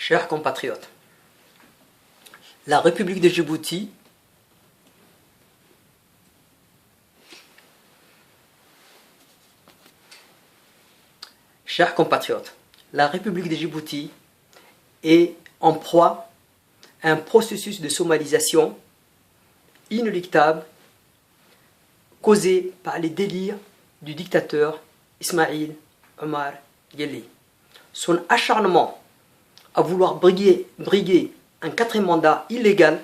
Chers compatriotes, la République de Djibouti est en proie à un processus de somalisation inéluctable causé par les délires du dictateur Ismaïl Omar Guelleh. Son acharnement à vouloir briguer un quatrième mandat illégal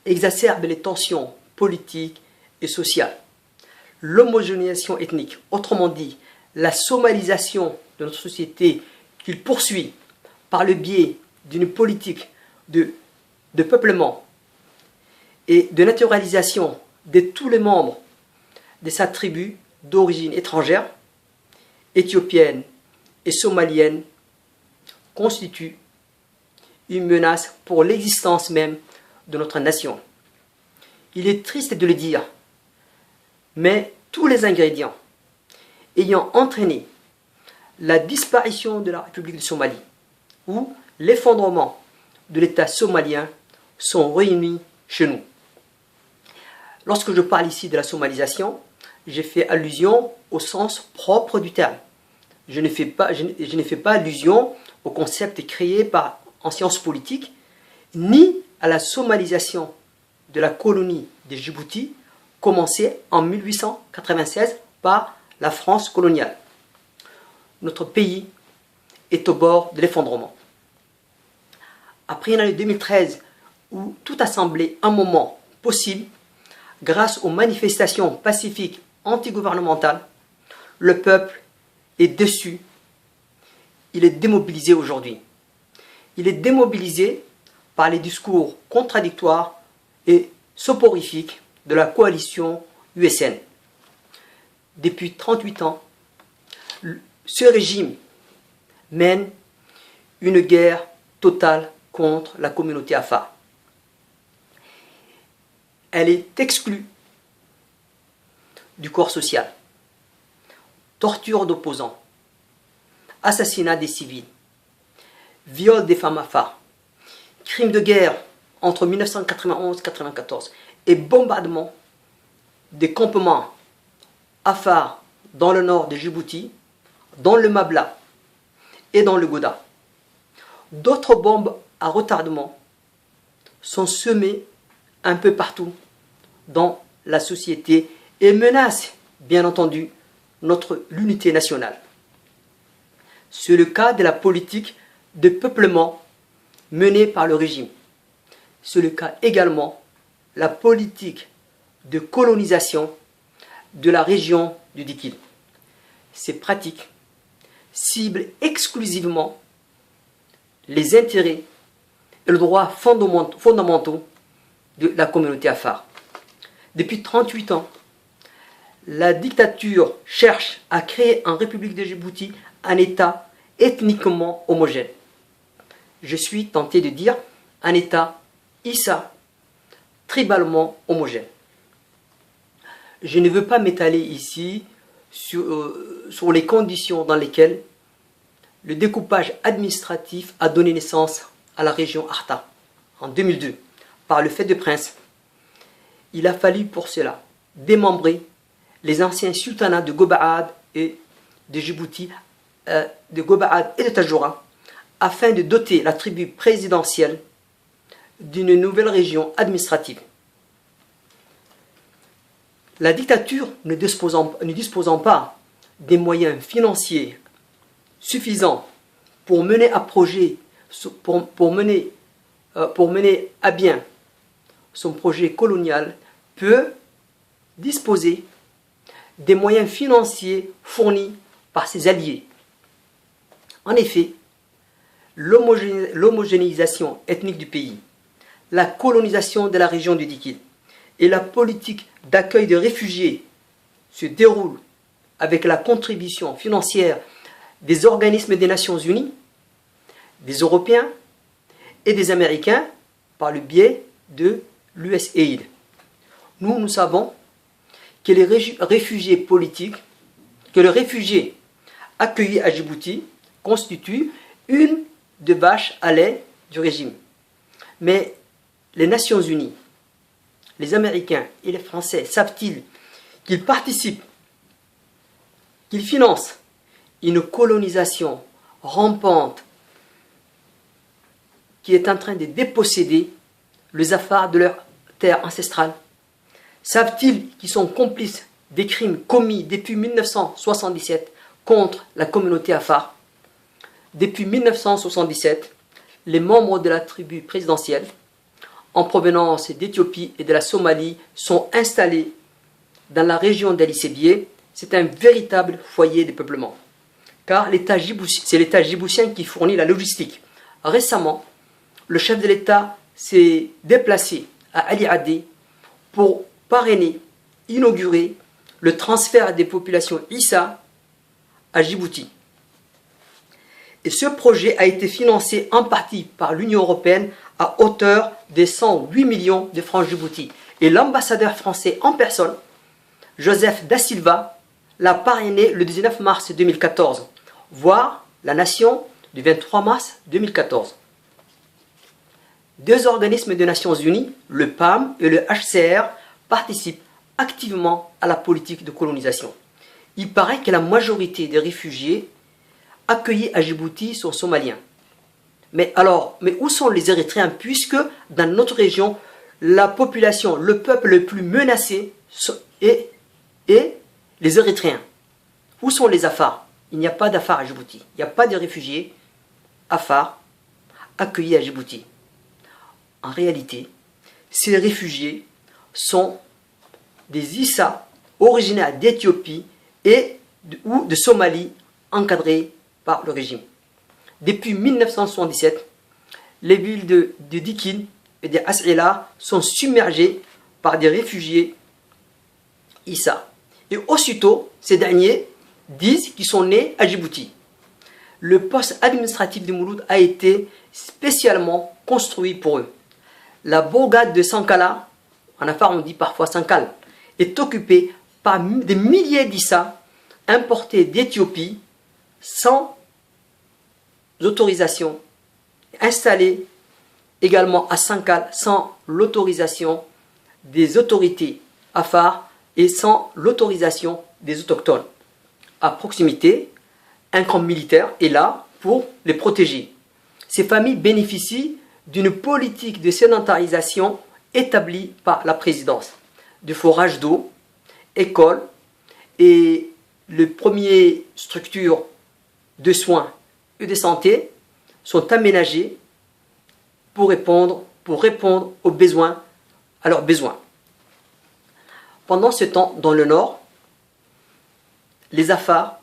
exacerbe les tensions politiques et sociales. L'homogénéisation ethnique, autrement dit, la somalisation de notre société qu'il poursuit par le biais d'une politique de peuplement et de naturalisation de tous les membres de sa tribu d'origine étrangère, éthiopienne et somalienne, constitue une menace pour l'existence même de notre nation. Il est triste de le dire, mais tous les ingrédients ayant entraîné la disparition de la République de Somalie ou l'effondrement de l'État somalien sont réunis chez nous. Lorsque je parle ici de la somalisation, j'ai fait allusion au sens propre du terme. Je ne fais pas allusion au concept créé en sciences politiques, ni à la somalisation de la colonie de Djibouti, commencée en 1896 par la France coloniale. Notre pays est au bord de l'effondrement. Après une année 2013 où tout a semblé un moment possible, grâce aux manifestations pacifiques antigouvernementales, le peuple est déçu. Il est démobilisé aujourd'hui. Il est démobilisé par les discours contradictoires et soporifiques de la coalition USN. Depuis 38 ans, ce régime mène une guerre totale contre la communauté Afar. Elle est exclue du corps social. Torture d'opposants, assassinat des civils, viol des femmes Afar, crimes de guerre entre 1991 et 1994 et bombardement des campements Afar dans le nord de Djibouti, dans le Mabla et dans le Gouda. D'autres bombes à retardement sont semées un peu partout dans la société et menacent, bien entendu, l'unité nationale. C'est le cas de la politique de peuplement menée par le régime. C'est le cas également de la politique de colonisation de la région du Dikil. Ces pratiques ciblent exclusivement les intérêts et les droits fondamentaux de la communauté Afar. Depuis 38 ans, la dictature cherche à créer en République de Djibouti un État ethniquement homogène. Je suis tenté de dire un État Issa, tribalement homogène. Je ne veux pas m'étaler ici sur les conditions dans lesquelles le découpage administratif a donné naissance à la région Arta en 2002 par le fait de prince. Il a fallu pour cela démembrer les anciens sultanats de Goba'ad et de Djibouti, de Goba'ad et de Tajoura, afin de doter la tribu présidentielle d'une nouvelle région administrative. La dictature ne disposant pas des moyens financiers suffisants pour mener à bien son projet colonial, peut disposer des moyens financiers fournis par ses alliés. En effet, l'homogénéisation ethnique du pays, la colonisation de la région du Dikil et la politique d'accueil de réfugiés se déroulent avec la contribution financière des organismes des Nations Unies, des Européens et des Américains par le biais de l'USAID. Nous savons que les réfugiés politiques, que les réfugiés accueillis à Djibouti constituent une de vaches à lait du régime. Mais les Nations Unies, les Américains et les Français savent-ils qu'ils participent, qu'ils financent une colonisation rampante qui est en train de déposséder les Afars de leur terre ancestrale? Savent-ils qu'ils sont complices des crimes commis depuis 1977 contre la communauté Afar? Depuis 1977, les membres de la tribu présidentielle en provenance d'Éthiopie et de la Somalie sont installés dans la région d'Ali Sébié. C'est un véritable foyer de peuplement, car c'est l'État djiboutien qui fournit la logistique. Récemment, le chef de l'État s'est déplacé à Ali Adé pour parrainer, inaugurer le transfert des populations Issa à Djibouti. Et ce projet a été financé en partie par l'Union européenne à hauteur de 108 millions de francs Djibouti. Et l'ambassadeur français en personne, Joseph Da Silva, l'a parrainé le 19 mars 2014, voire la nation du 23 mars 2014. Deux organismes des Nations Unies, le PAM et le HCR, participent activement à la politique de colonisation. Il paraît que la majorité des réfugiés accueillis à Djibouti sont somaliens. Mais où sont les Érythréens, puisque dans notre région, la population, le peuple le plus menacé est les Érythréens? Où sont les Afars? Il n'y a pas d'Afars à Djibouti. Il n'y a pas de réfugiés Afars accueillis à Djibouti. En réalité, ces réfugiés sont des Issa originaires d'Éthiopie ou de Somalie encadrés par le régime. Depuis 1977, les villes de Dikine et de As'ila sont submergées par des réfugiés Issa. Et aussitôt, ces derniers disent qu'ils sont nés à Djibouti. Le poste administratif de Mouloud a été spécialement construit pour eux. La bourgade de Sankala, en affaires on dit parfois Sankal, est occupée par des milliers d'Issa importés d'Éthiopie sans autorisation, installés également à Sankal sans l'autorisation des autorités Afar et sans l'autorisation des autochtones. À proximité, un camp militaire est là pour les protéger. Ces familles bénéficient d'une politique de sédentarisation établie par la présidence, de forage d'eau, écoles et les premières structures de soins et de santé sont aménagées pour répondre aux besoins, à leurs besoins. Pendant ce temps, dans le nord, les Afars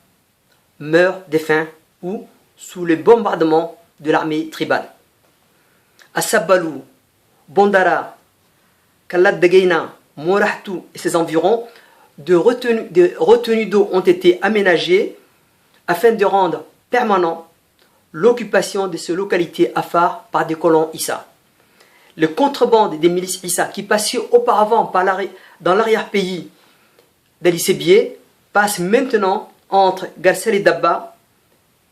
meurent de faim ou sous les bombardements de l'armée tribale. À Sabalou, Bondara, Kalat Degeina, Morahtou et ses environs, des retenues d'eau ont été aménagées afin de rendre permanent l'occupation de ces localités Afar par des colons Issa. Le contrebande des milices Issa qui passaient auparavant dans l'arrière-pays d'Ali Sébié passe maintenant entre Garsel et Dabba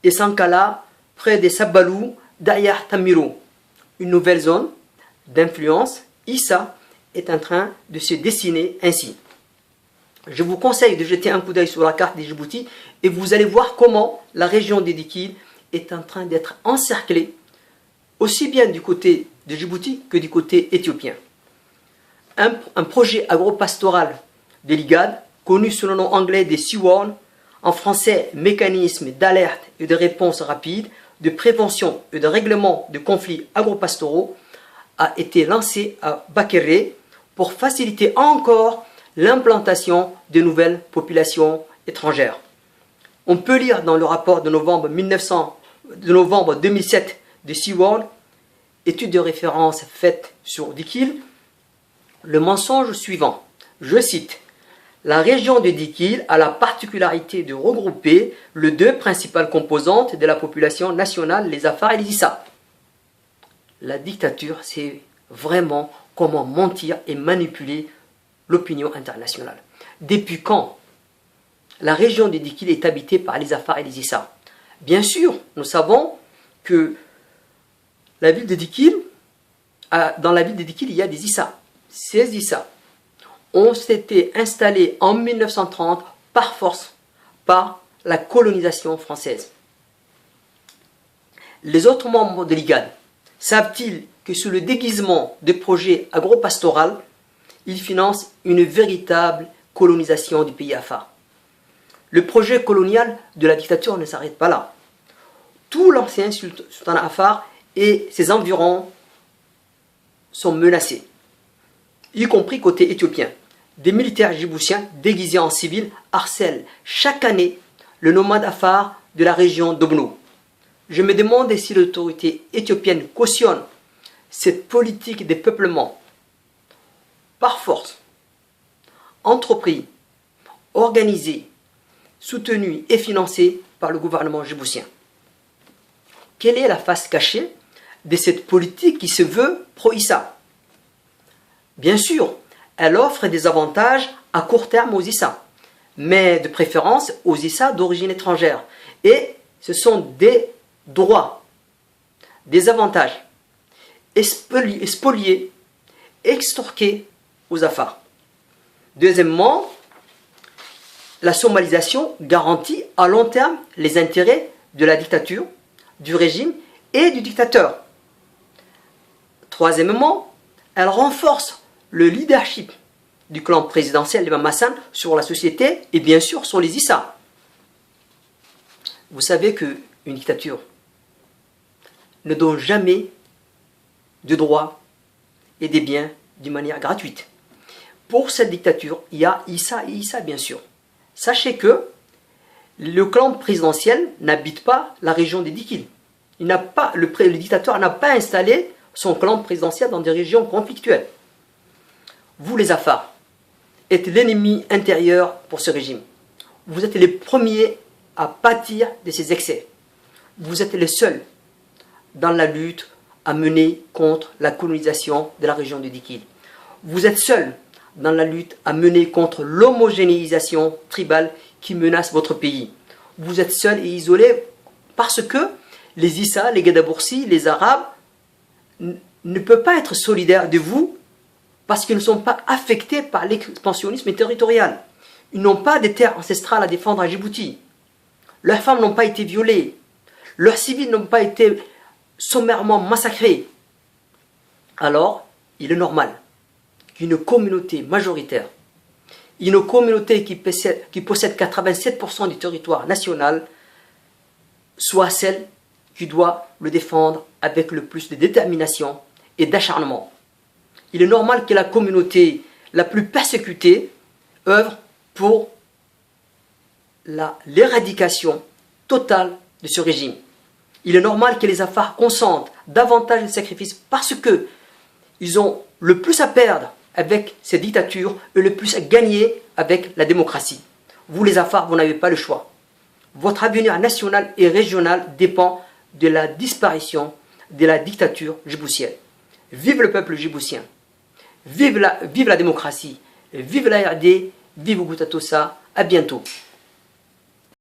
et Sankala près de Sabalou, derrière Tamiro. Une nouvelle zone d'influence Issa est en train de se dessiner ainsi. Je vous conseille de jeter un coup d'œil sur la carte de Djibouti et vous allez voir comment la région des Dikil est en train d'être encerclée aussi bien du côté de Djibouti que du côté éthiopien. Un projet agropastoral de l'IGAD, connu sous le nom anglais des SeaWorld, en français mécanisme d'alerte et de réponse rapide, de prévention et de règlement de conflits agropastoraux, a été lancé à Bakéré pour faciliter encore l'implantation de nouvelles populations étrangères. On peut lire dans le rapport de novembre 2007 de SeaWorld, étude de référence faite sur Dikil, le mensonge suivant, je cite: la région de Dikil a la particularité de regrouper les deux principales composantes de la population nationale, les Afars et les Issa. La dictature, c'est vraiment comment mentir et manipuler l'opinion internationale. Depuis quand la région de Dikil est habitée par les Afars et les Issa? Bien sûr, nous savons que la ville de Dikil, dans la ville de Dikil, il y a des Issa. Ces Issa ont été installés en 1930 par force par la colonisation française. Les autres membres de l'IGAD savent-ils que sous le déguisement de projets agro-pastoral, ils financent une véritable colonisation du pays Afar? Le projet colonial de la dictature ne s'arrête pas là. Tout l'ancien sultanat Afar et ses environs sont menacés, y compris côté éthiopien. Des militaires djiboutiens déguisés en civils harcèlent chaque année le nomade Afar de la région d'Obno. Je me demande si l'autorité éthiopienne cautionne cette politique de peuplement par force, entrepris, organisée, soutenue et financée par le gouvernement djiboutien. Quelle est la face cachée de cette politique qui se veut pro-Issa? Bien sûr, elle offre des avantages à court terme aux Issa, mais de préférence aux Issa d'origine étrangère. Et ce sont des droits, des avantages spoliés, extorqués aux Afars. Deuxièmement, la somalisation garantit à long terme les intérêts de la dictature, du régime et du dictateur. Troisièmement, elle renforce le leadership du clan présidentiel de Mammassan sur la société et bien sûr sur les Issa. Vous savez qu'une dictature ne donne jamais de droits et des biens d'une manière gratuite. Pour cette dictature, il y a Issa et Issa bien sûr. Sachez que le clan présidentiel n'habite pas la région des Dikil. Le dictateur n'a pas installé son clan présidentiel dans des régions conflictuelles. Vous les Afars êtes l'ennemi intérieur pour ce régime. Vous êtes les premiers à pâtir de ces excès. Vous êtes les seuls dans la lutte à mener contre la colonisation de la région de Dikil. Vous êtes seuls dans la lutte à mener contre l'homogénéisation tribale qui menace votre pays. Vous êtes seuls et isolés parce que les Issa, les Gadaboursi, les Arabes ne peuvent pas être solidaires de vous parce qu'ils ne sont pas affectés par l'expansionnisme territorial. Ils n'ont pas de terres ancestrales à défendre à Djibouti. Leurs femmes n'ont pas été violées. Leurs civils n'ont pas été sommairement massacrés. Alors, il est normal qu'une communauté majoritaire, une communauté qui possède 87% du territoire national, soit celle qui doit le défendre avec le plus de détermination et d'acharnement. Il est normal que la communauté la plus persécutée œuvre pour l'éradication totale de ce régime. Il est normal que les Afars consentent davantage de sacrifices parce qu'ils ont le plus à perdre avec cette dictature et le plus à gagner avec la démocratie. Vous les Afars, vous n'avez pas le choix. Votre avenir national et régional dépend de la disparition de la dictature djiboutienne. Vive le peuple djiboutien. Vive la démocratie. Vive la RD. Vive Ougouta Tossa. À bientôt.